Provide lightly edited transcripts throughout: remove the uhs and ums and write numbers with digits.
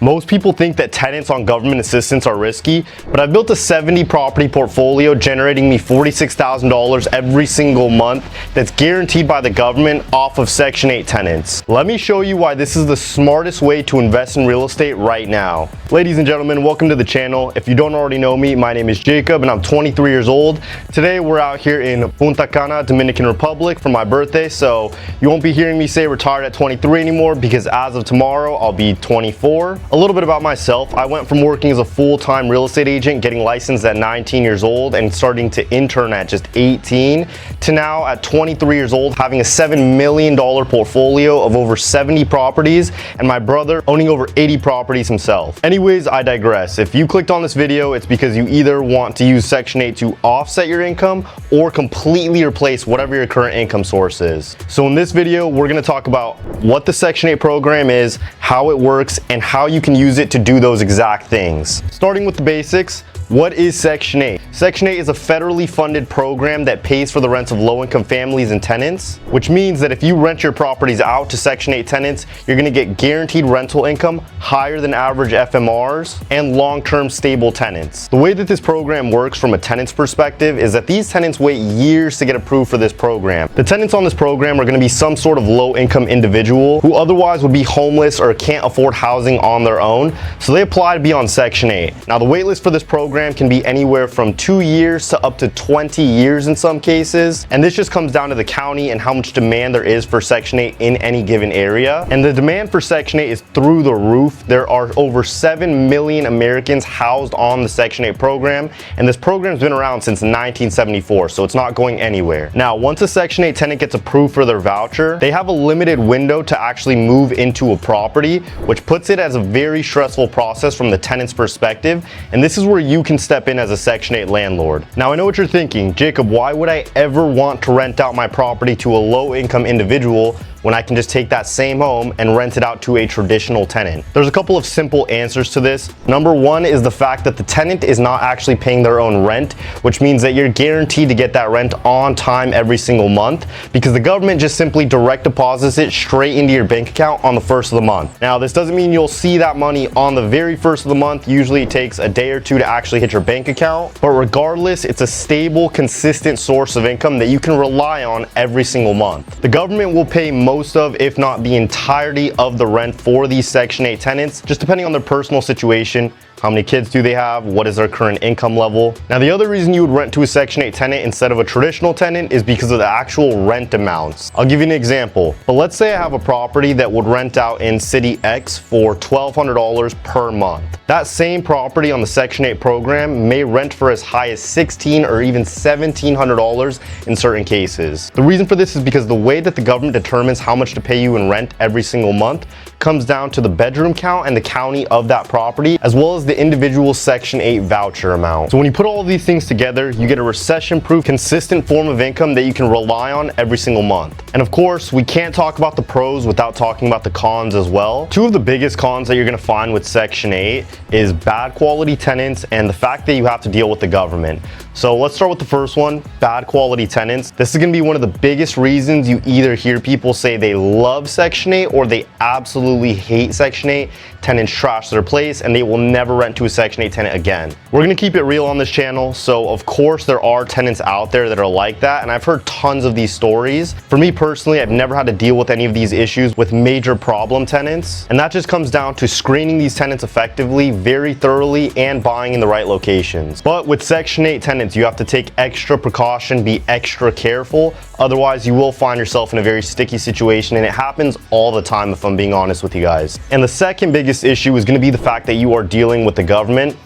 Most people think that tenants on government assistance are risky, but I've built a 70 property portfolio generating me $46,000 every single month that's guaranteed by the government off of Section 8 tenants. Let me show you why this is the smartest way to invest in real estate right now. Ladies and gentlemen, welcome to the channel. If you don't already know me, my name is Jacob and I'm 23 years old. Today we're out here in Punta Cana, Dominican Republic for my birthday, so you won't be hearing me say retired at 23 anymore because as of tomorrow I'll be 24. A little bit about myself. I went from working as a full-time real estate agent, getting licensed at 19 years old and starting to intern at just 18, to now at 23 years old having a $7 million portfolio of over 70 properties and my brother owning over 80 properties himself. Anyways, I digress. If you clicked on this video, it's because you either want to use Section 8 to offset your income or completely replace whatever your current income source is. So in this video, we're going to talk about what the Section 8 program is, how it works, and how you can use it to do those exact things. Starting with the basics, what is Section 8? Section 8 is a federally funded program that pays for the rents of low-income families and tenants, which means that if you rent your properties out to Section 8 tenants, you're going to get guaranteed rental income higher than average FMRs and long-term stable tenants. The way that this program works from a tenant's perspective is that these tenants wait years to get approved for this program. The tenants on this program are going to be some sort of low-income individual who otherwise would be homeless or can't afford housing on their own, so they apply to be on Section 8. Now, the wait list for this program can be anywhere from 2 years to up to 20 years in some cases, and this just comes down to the county and how much demand there is for Section 8 in any given area. And the demand for Section 8 is through the roof. There are over 7 million Americans housed on the Section 8 program, and this program's been around since 1974, so it's not going anywhere. Now, once a Section 8 tenant gets approved for their voucher, they have a limited window to actually move into a property, which puts it as a very stressful process from the tenant's perspective, and this is where you can step in as a Section 8 landlord. Now, I know what you're thinking, Jacob, why would I ever want to rent out my property to a low-income individual when I can just take that same home and rent it out to a traditional tenant? There's a couple of simple answers to this. Number one is the fact that the tenant is not actually paying their own rent, which means that you're guaranteed to get that rent on time every single month because the government just simply direct deposits it straight into your bank account on the first of the month. Now, this doesn't mean you'll see that money on the very first of the month. Usually it takes a day or two to actually hit your bank account, but regardless, it's a stable, consistent source of income that you can rely on every single month. The government will pay most of, if not the entirety of the rent for these Section 8 tenants, just depending on their personal situation. How many kids do they have? What is their current income level? Now, the other reason you would rent to a Section 8 tenant instead of a traditional tenant is because of the actual rent amounts. I'll give you an example. But let's say I have a property that would rent out in City X for $1,200 per month. That same property on the Section 8 program may rent for as high as $1,600 or even $1,700 in certain cases. The reason for this is because the way that the government determines how much to pay you in rent every single month comes down to the bedroom count and the county of that property, as well as the individual Section 8 voucher amount. So when you put all of these things together, you get a recession-proof, consistent form of income that you can rely on every single month. And of course, we can't talk about the pros without talking about the cons as well. Two of the biggest cons that you're going to find with Section 8 is bad quality tenants and the fact that you have to deal with the government. So let's start with the first one, bad quality tenants. This is going to be one of the biggest reasons you either hear people say they love Section 8 or they absolutely hate Section 8. Tenants trash their place and they will never rent to a Section 8 tenant again. We're going to keep it real on this channel, so of course there are tenants out there that are like that, and I've heard tons of these stories. For me personally, I've never had to deal with any of these issues with major problem tenants, and that just comes down to screening these tenants effectively, very thoroughly, and buying in the right locations. But with Section 8 tenants, you have to take extra precaution, be extra careful, otherwise you will find yourself in a very sticky situation, and it happens all the time if I'm being honest with you guys. And the second biggest issue is going to be the fact that you are dealing with the government.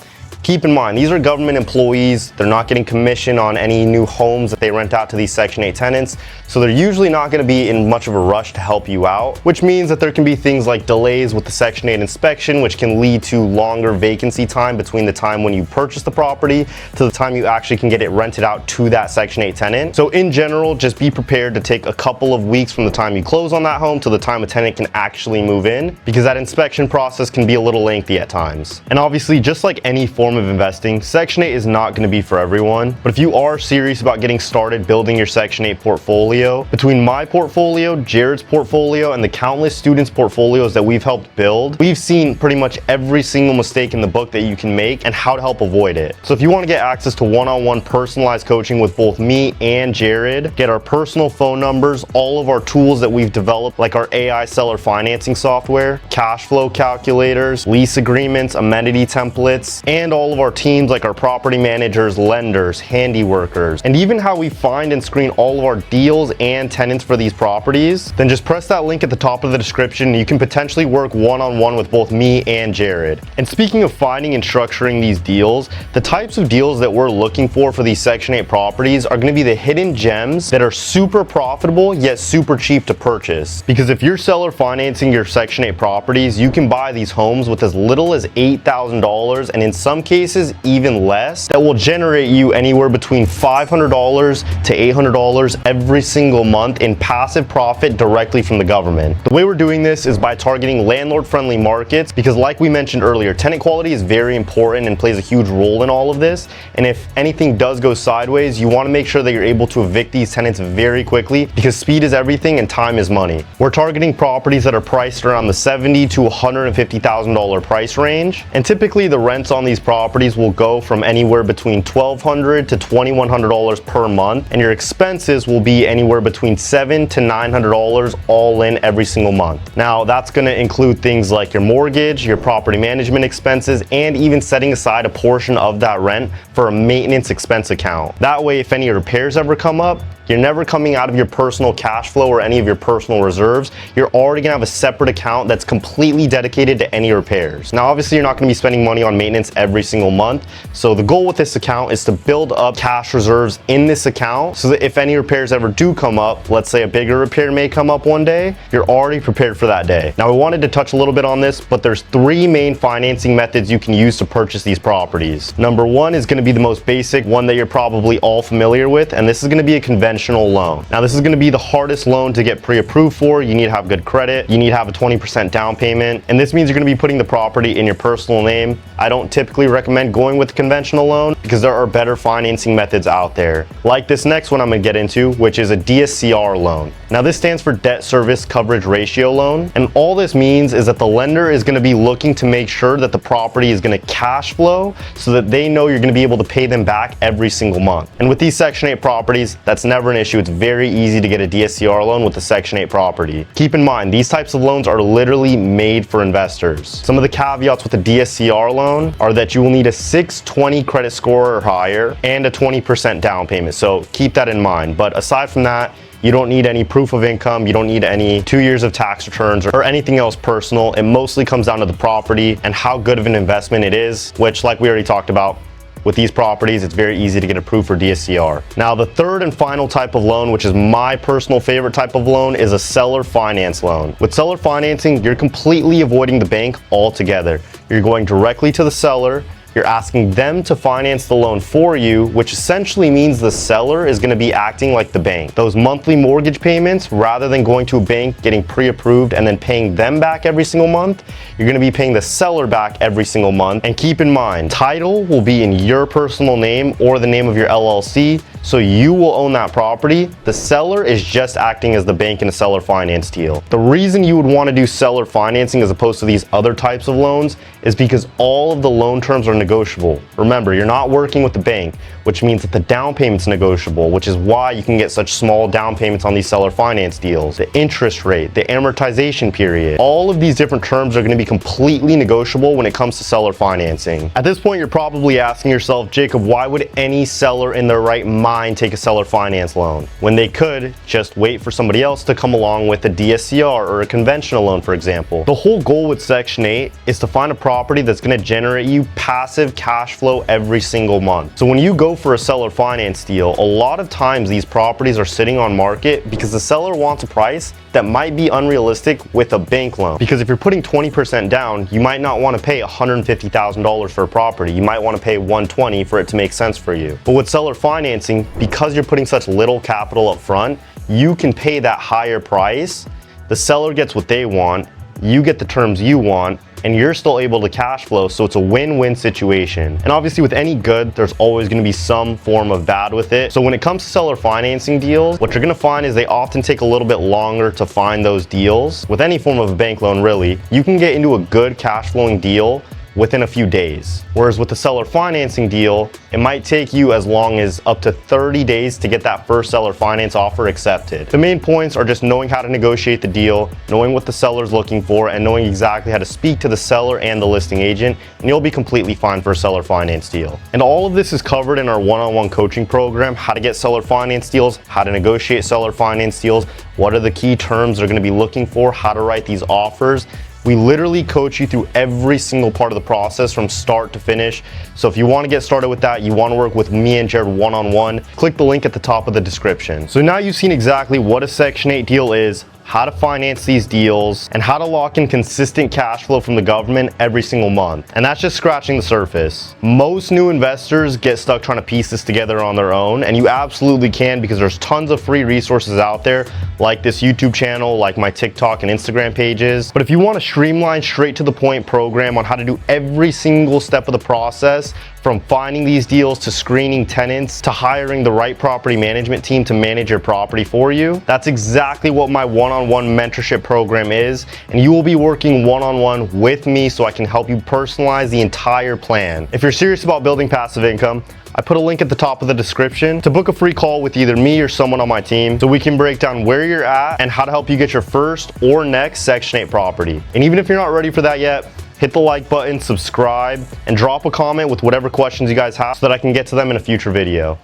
Keep in mind, these are government employees. They're not getting commission on any new homes that they rent out to these Section 8 tenants, so they're usually not going to be in much of a rush to help you out, which means that there can be things like delays with the Section 8 inspection, which can lead to longer vacancy time between the time when you purchase the property to the time you actually can get it rented out to that Section 8 tenant. So in general, just be prepared to take a couple of weeks from the time you close on that home to the time a tenant can actually move in, because that inspection process can be a little lengthy at times. And obviously, just like any form form of investing, Section 8 is not going to be for everyone. But if you are serious about getting started building your Section 8 portfolio, between my portfolio, Jared's portfolio, and the countless students' portfolios that we've helped build, we've seen pretty much every single mistake in the book that you can make and how to help avoid it. So if you want to get access to one-on-one personalized coaching with both me and Jared, get our personal phone numbers, all of our tools that we've developed, like our AI seller financing software, cash flow calculators, lease agreements, amenity templates, and all of our teams like our property managers, lenders, handy workers, and even how we find and screen all of our deals and tenants for these properties, then just press that link at the top of the description and you can potentially work one-on-one with both me and Jared. And speaking of finding and structuring these deals, the types of deals that we're looking for these Section 8 properties are going to be the hidden gems that are super profitable yet super cheap to purchase. Because if you're seller financing your Section 8 properties, you can buy these homes with as little as $8,000 and in some cases even less, that will generate you anywhere between $500 to $800 every single month in passive profit directly from the government. The way we're doing this is by targeting landlord-friendly markets, because like we mentioned earlier, tenant quality is very important and plays a huge role in all of this. And if anything does go sideways, you want to make sure that you're able to evict these tenants very quickly, because speed is everything and time is money. We're targeting properties that are priced around the $70,000 to $150,000 price range, and typically the rents on these properties will go from anywhere between $1,200 to $2,100 per month, and your expenses will be anywhere between $700 to $900 all in every single month. Now that's going to include things like your mortgage, your property management expenses, and even setting aside a portion of that rent for a maintenance expense account. That way, if any repairs ever come up, you're never coming out of your personal cash flow or any of your personal reserves. You're already gonna have a separate account that's completely dedicated to any repairs. Now, obviously, you're not gonna be spending money on maintenance every single month. So the goal with this account is to build up cash reserves in this account so that if any repairs ever do come up, let's say a bigger repair may come up one day, you're already prepared for that day. Now, we wanted to touch a little bit on this, but there's three main financing methods you can use to purchase these properties. Number one is gonna be the most basic one that you're probably all familiar with, and this is gonna be a conventional loan. Now, this is going to be the hardest loan to get pre-approved for. You need to have good credit. You need to have a 20% down payment. And this means you're going to be putting the property in your personal name. I don't typically recommend going with a conventional loan because there are better financing methods out there. Like this next one I'm going to get into, which is a DSCR loan. Now, this stands for Debt Service Coverage Ratio loan. And all this means is that the lender is going to be looking to make sure that the property is going to cash flow so that they know you're going to be able to pay them back every single month. And with these Section 8 properties, that's never an issue. It's very easy to get a DSCR loan with a Section 8 property. Keep in mind, these types of loans are literally made for investors. Some of the caveats with a DSCR loan are that you will need a 620 credit score or higher and a 20% down payment. So keep that in mind. But aside from that, you don't need any proof of income. You don't need any 2 years of tax returns or anything else personal. It mostly comes down to the property and how good of an investment it is, which, like we already talked about, with these properties, it's very easy to get approved for DSCR. Now, the third and final type of loan, which is my personal favorite type of loan, is a seller finance loan. With seller financing, you're completely avoiding the bank altogether. You're going directly to the seller. You're asking them to finance the loan for you, which essentially means the seller is going to be acting like the bank. Those monthly mortgage payments, rather than going to a bank, getting pre-approved, and then paying them back every single month, you're going to be paying the seller back every single month. And keep in mind, title will be in your personal name or the name of your LLC, so you will own that property. The seller is just acting as the bank in a seller finance deal. The reason you would want to do seller financing as opposed to these other types of loans is because all of the loan terms are negotiable. Remember, you're not working with the bank, which means that the down payment's negotiable, which is why you can get such small down payments on these seller finance deals. The interest rate, the amortization period, all of these different terms are going to be completely negotiable when it comes to seller financing. At this point, you're probably asking yourself, Jacob, why would any seller in their right mind take a seller finance loan when they could just wait for somebody else to come along with a DSCR or a conventional loan, for example? The whole goal with Section 8 is to find a property that's going to generate you passive cash flow every single month. So when you go for a seller finance deal, a lot of times these properties are sitting on market because the seller wants a price that might be unrealistic with a bank loan. Because if you're putting 20% down, you might not want to pay $150,000 for a property. You might want to pay $120,000 for it to make sense for you. But with seller financing, because you're putting such little capital up front, you can pay that higher price. The seller gets what they want, you get the terms you want, and you're still able to cash flow, so it's a win-win situation. And obviously with any good, there's always going to be some form of bad with it. So when it comes to seller financing deals, what you're going to find is they often take a little bit longer to find those deals. With any form of a bank loan really, you can get into a good cash flowing deal within a few days. Whereas with the seller financing deal, it might take you as long as up to 30 days to get that first seller finance offer accepted. The main points are just knowing how to negotiate the deal, knowing what the seller's looking for, and knowing exactly how to speak to the seller and the listing agent, and you'll be completely fine for a seller finance deal. And all of this is covered in our one-on-one coaching program: how to get seller finance deals, how to negotiate seller finance deals, what are the key terms they're gonna be looking for, how to write these offers. We literally coach you through every single part of the process from start to finish. So if you want to get started with that, you want to work with me and Jared one-on-one, click the link at the top of the description. So now you've seen exactly what a Section 8 deal is, how to finance these deals, and how to lock in consistent cash flow from the government every single month. And that's just scratching the surface. Most new investors get stuck trying to piece this together on their own, and you absolutely can, because there's tons of free resources out there, like this YouTube channel, like my TikTok and Instagram pages. But if you want a streamlined, straight to the point program on how to do every single step of the process, from finding these deals to screening tenants to hiring the right property management team to manage your property for you, that's exactly what my one-on-one mentorship program is. And you will be working one-on-one with me so I can help you personalize the entire plan. If you're serious about building passive income, I put a link at the top of the description to book a free call with either me or someone on my team so we can break down where you're at and how to help you get your first or next Section 8 property. And even if you're not ready for that yet, hit the like button, subscribe, and drop a comment with whatever questions you guys have so that I can get to them in a future video.